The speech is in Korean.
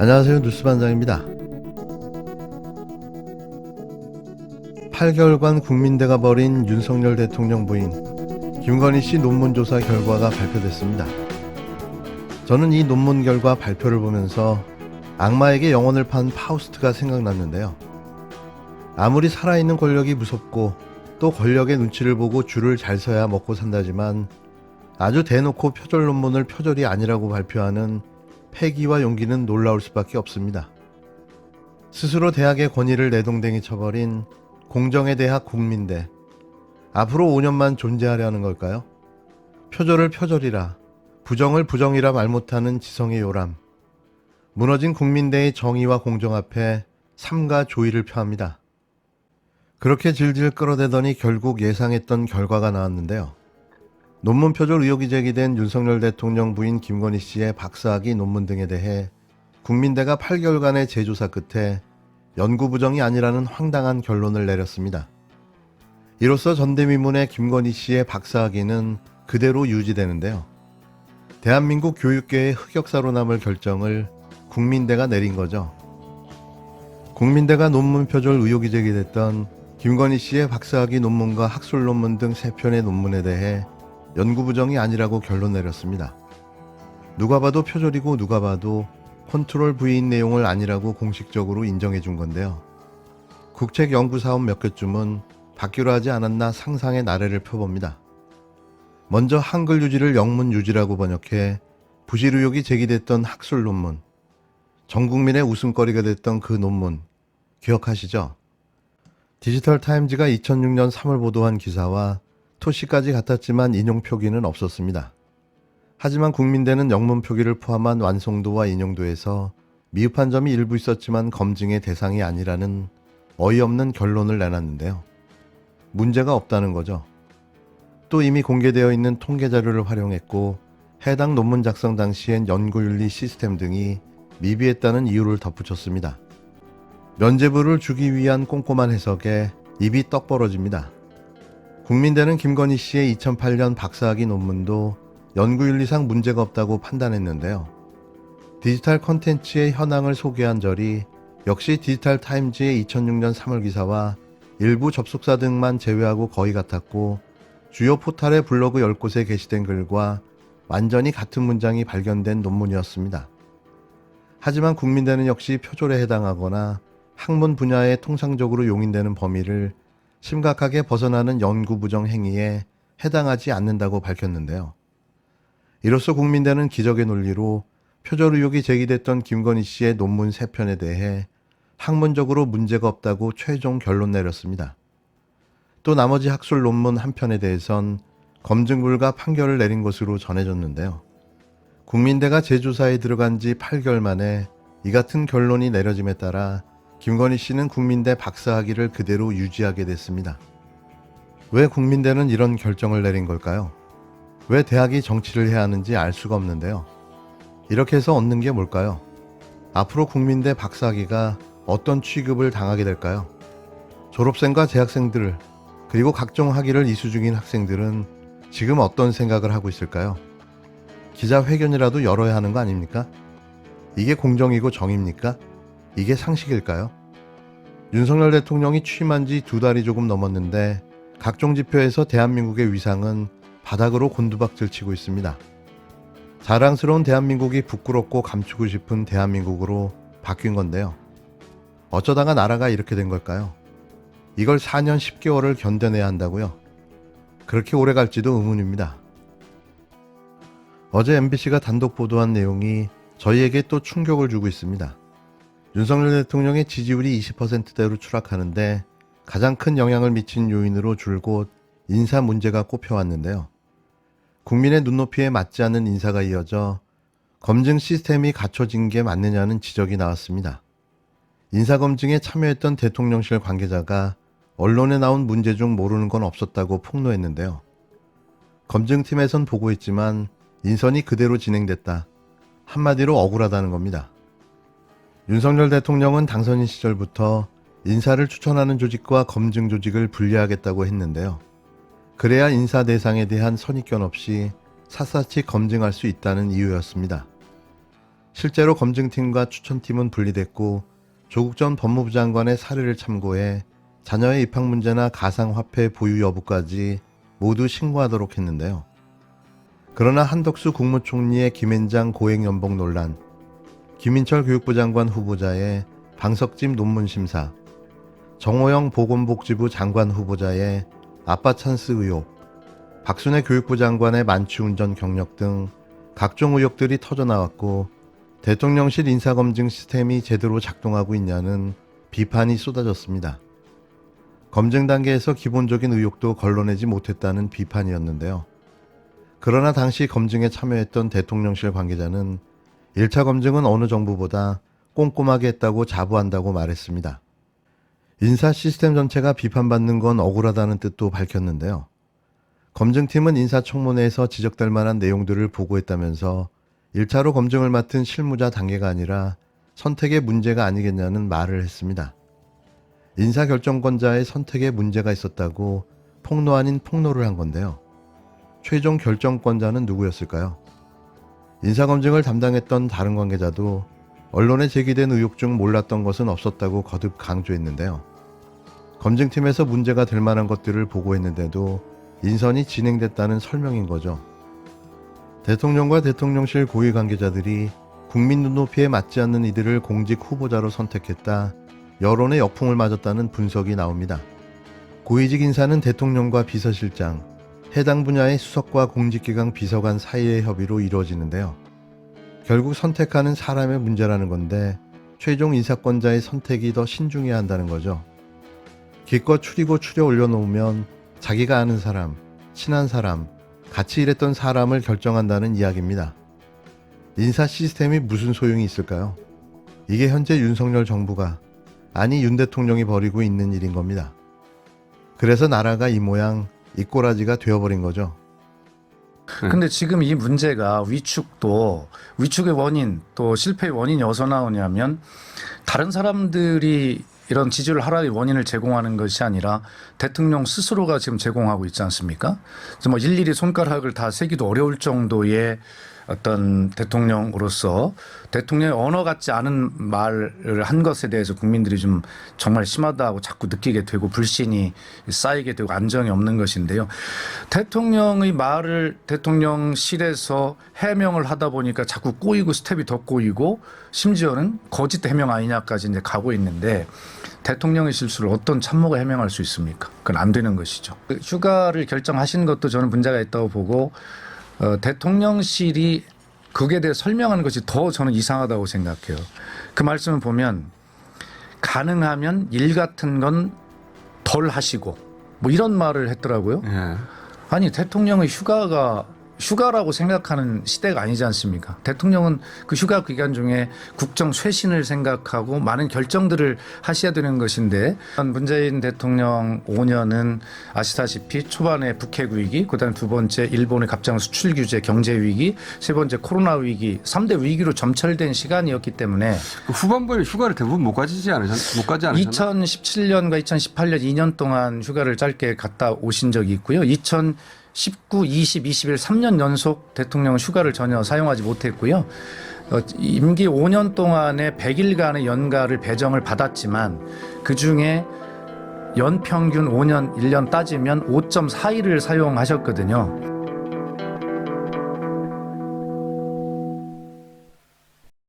안녕하세요. 뉴스반장입니다. 8개월간 국민대가 벌인 윤석열 대통령 부인 김건희 씨 논문조사 결과가 발표됐습니다. 저는 이 논문 결과 발표를 보면서 악마에게 영혼을 판 파우스트가 생각났는데요. 아무리 살아있는 권력이 무섭고 또 권력의 눈치를 보고 줄을 잘 서야 먹고 산다지만 아주 대놓고 표절 논문을 표절이 아니라고 발표하는 패기와 용기는 놀라울 수밖에 없습니다. 스스로 대학의 권위를 내동댕이 쳐버린 공정의 대학 국민대. 앞으로 5년만 존재하려는 걸까요? 표절을 표절이라, 부정을 부정이라 말 못하는 지성의 요람. 무너진 국민대의 정의와 공정 앞에 삼가 조의를 표합니다. 그렇게 질질 끌어대더니 결국 예상했던 결과가 나왔는데요. 논문 표절 의혹이 제기된 윤석열 대통령 부인 김건희 씨의 박사학위 논문 등에 대해 국민대가 8개월간의 재조사 끝에 연구 부정이 아니라는 황당한 결론을 내렸습니다. 이로써 전대미문의 김건희 씨의 박사학위는 그대로 유지되는데요. 대한민국 교육계의 흑역사로 남을 결정을 국민대가 내린 거죠. 국민대가 논문 표절 의혹이 제기됐던 김건희 씨의 박사학위 논문과 학술 논문 등 3편의 논문에 대해 연구 부정이 아니라고 결론 내렸습니다. 누가 봐도 표절이고 누가 봐도 컨트롤 V인 내용을 아니라고 공식적으로 인정해 준 건데요. 국책 연구 사업 몇 개쯤은 받기로 하지 않았나 상상의 나래를 펴봅니다. 먼저 한글 유지를 영문 유지라고 번역해 부실 의혹이 제기됐던 학술 논문, 전 국민의 웃음거리가 됐던 그 논문 기억하시죠? 디지털 타임즈가 2006년 3월 보도한 기사와 토시까지 같았지만 인용 표기는 없었습니다. 하지만 국민대는 영문 표기를 포함한 완성도와 인용도에서 미흡한 점이 일부 있었지만 검증의 대상이 아니라는 어이없는 결론을 내놨는데요. 문제가 없다는 거죠. 또 이미 공개되어 있는 통계 자료를 활용했고 해당 논문 작성 당시엔 연구윤리 시스템 등이 미비했다는 이유를 덧붙였습니다. 면죄부를 주기 위한 꼼꼼한 해석에 입이 떡 벌어집니다. 국민대는 김건희 씨의 2008년 박사학위 논문도 연구윤리상 문제가 없다고 판단했는데요. 디지털 콘텐츠의 현황을 소개한 절이 역시 디지털 타임즈의 2006년 3월 기사와 일부 접속사 등만 제외하고 거의 같았고 주요 포털의 블로그 10곳에 게시된 글과 완전히 같은 문장이 발견된 논문이었습니다. 하지만 국민대는 역시 표절에 해당하거나 학문 분야에 통상적으로 용인되는 범위를 심각하게 벗어나는 연구 부정 행위에 해당하지 않는다고 밝혔는데요. 이로써 국민대는 기적의 논리로 표절 의혹이 제기됐던 김건희 씨의 논문 3편에 대해 학문적으로 문제가 없다고 최종 결론 내렸습니다. 또 나머지 학술 논문 1편에 대해선 검증 불가 판결을 내린 것으로 전해졌는데요. 국민대가 재조사에 들어간 지 8개월 만에 이 같은 결론이 내려짐에 따라 김건희 씨는 국민대 박사학위를 그대로 유지하게 됐습니다. 왜 국민대는 이런 결정을 내린 걸까요? 왜 대학이 정치를 해야 하는지 알 수가 없는데요. 이렇게 해서 얻는 게 뭘까요? 앞으로 국민대 박사학위가 어떤 취급을 당하게 될까요? 졸업생과 재학생들, 그리고 각종 학위를 이수 중인 학생들은 지금 어떤 생각을 하고 있을까요? 기자회견이라도 열어야 하는 거 아닙니까? 이게 공정이고 정입니까? 이게 상식일까요? 윤석열 대통령이 취임한 지 2달이 조금 넘었는데 각종 지표에서 대한민국의 위상은 바닥으로 곤두박질 치고 있습니다. 자랑스러운 대한민국이 부끄럽고 감추고 싶은 대한민국으로 바뀐 건데요. 어쩌다가 나라가 이렇게 된 걸까요? 이걸 4년 10개월을 견뎌내야 한다고요? 그렇게 오래 갈지도 의문입니다. 어제 MBC가 단독 보도한 내용이 저희에게 또 충격을 주고 있습니다. 윤석열 대통령의 지지율이 20%대로 추락하는데 가장 큰 영향을 미친 요인으로 줄곧 인사 문제가 꼽혀왔는데요. 국민의 눈높이에 맞지 않는 인사가 이어져 검증 시스템이 갖춰진 게 맞느냐는 지적이 나왔습니다. 인사검증에 참여했던 대통령실 관계자가 언론에 나온 문제 중 모르는 건 없었다고 폭로했는데요. 검증팀에선 보고했지만 인선이 그대로 진행됐다. 한마디로 억울하다는 겁니다. 윤석열 대통령은 당선인 시절부터 인사를 추천하는 조직과 검증 조직을 분리하겠다고 했는데요. 그래야 인사 대상에 대한 선입견 없이 샅샅이 검증할 수 있다는 이유였습니다. 실제로 검증팀과 추천팀은 분리됐고 조국 전 법무부 장관의 사례를 참고해 자녀의 입학 문제나 가상화폐 보유 여부까지 모두 신고하도록 했는데요. 그러나 한덕수 국무총리의 김앤장 고액연봉 논란, 김인철 교육부 장관 후보자의 방석집 논문 심사, 정호영 보건복지부 장관 후보자의 아빠 찬스 의혹, 박순애 교육부 장관의 만취운전 경력 등 각종 의혹들이 터져나왔고 대통령실 인사검증 시스템이 제대로 작동하고 있냐는 비판이 쏟아졌습니다. 검증 단계에서 기본적인 의혹도 걸러내지 못했다는 비판이었는데요. 그러나 당시 검증에 참여했던 대통령실 관계자는 1차 검증은 어느 정부보다 꼼꼼하게 했다고 자부한다고 말했습니다. 인사 시스템 전체가 비판받는 건 억울하다는 뜻도 밝혔는데요. 검증팀은 인사청문회에서 지적될 만한 내용들을 보고했다면서 1차로 검증을 맡은 실무자 단계가 아니라 선택의 문제가 아니겠냐는 말을 했습니다. 인사결정권자의 선택에 문제가 있었다고 폭로 아닌 폭로를 한 건데요. 최종 결정권자는 누구였을까요? 인사검증을 담당했던 다른 관계자도 언론에 제기된 의혹 중 몰랐던 것은 없었다고 거듭 강조했는데요. 검증팀에서 문제가 될 만한 것들을 보고했는데도 인선이 진행됐다는 설명인 거죠. 대통령과 대통령실 고위 관계자들이 국민 눈높이에 맞지 않는 이들을 공직 후보자로 선택했다, 여론의 역풍을 맞았다는 분석이 나옵니다. 고위직 인사는 대통령과 비서실장, 해당 분야의 수석과 공직기강 비서관 사이의 협의로 이루어지는데요. 결국 선택하는 사람의 문제라는 건데 최종 인사권자의 선택이 더 신중해야 한다는 거죠. 기껏 추리고 추려 올려놓으면 자기가 아는 사람, 친한 사람, 같이 일했던 사람을 결정한다는 이야기입니다. 인사 시스템이 무슨 소용이 있을까요? 이게 현재 윤석열 정부가, 아니 윤 대통령이 벌이고 있는 일인 겁니다. 그래서 나라가 이 모양, 이 꼬라지가 되어버린 거죠. 근데 지금 이 문제가 위축의 원인, 또 실패의 원인이 어디서 나오냐면 다른 사람들이 이런 지지율 하락의 원인을 제공하는 것이 아니라 대통령 스스로가 지금 제공하고 있지 않습니까? 그래서 뭐 일일이 손가락을 다 세기도 어려울 정도의 어떤 대통령으로서 대통령의 언어 같지 않은 말을 한 것에 대해서 국민들이 좀 정말 심하다고 자꾸 느끼게 되고 불신이 쌓이게 되고 안정이 없는 것인데요. 대통령의 말을 대통령실에서 해명을 하다 보니까 자꾸 꼬이고 스텝이 더 꼬이고 심지어는 거짓 해명 아니냐까지 이제 가고 있는데 대통령의 실수를 어떤 참모가 해명할 수 있습니까? 그건 안 되는 것이죠. 휴가를 결정하신 것도 저는 문제가 있다고 보고 대통령실이 그에 대해 설명하는 것이 더 저는 이상하다고 생각해요. 그 말씀을 보면 가능하면 일 같은 건 덜 하시고 뭐 이런 말을 했더라고요. 예. 아니 대통령의 휴가라고 생각하는 시대가 아니지 않습니까? 대통령은 그 휴가 기간 중에 국정 쇄신을 생각하고 많은 결정들을 하셔야 되는 것인데 문재인 대통령 5년은 아시다시피 초반에 북핵 위기, 그다음에 두 번째 일본의 갑작한 수출 규제 경제 위기, 세 번째 코로나 위기, 3대 위기로 점철된 시간이었기 때문에 그 후반부에 휴가를 대부분 못 가지 않으셨나요? 2017년과 2018년 2년 동안 휴가를 짧게 갔다 오신 적이 있고요. 19, 20, 21, 3년 연속 대통령은 휴가를 전혀 사용하지 못했고요. 임기 5년 동안에 100일간의 연가를 배정을 받았지만 그중에 연평균 5년, 1년 따지면 5.4일을 사용하셨거든요.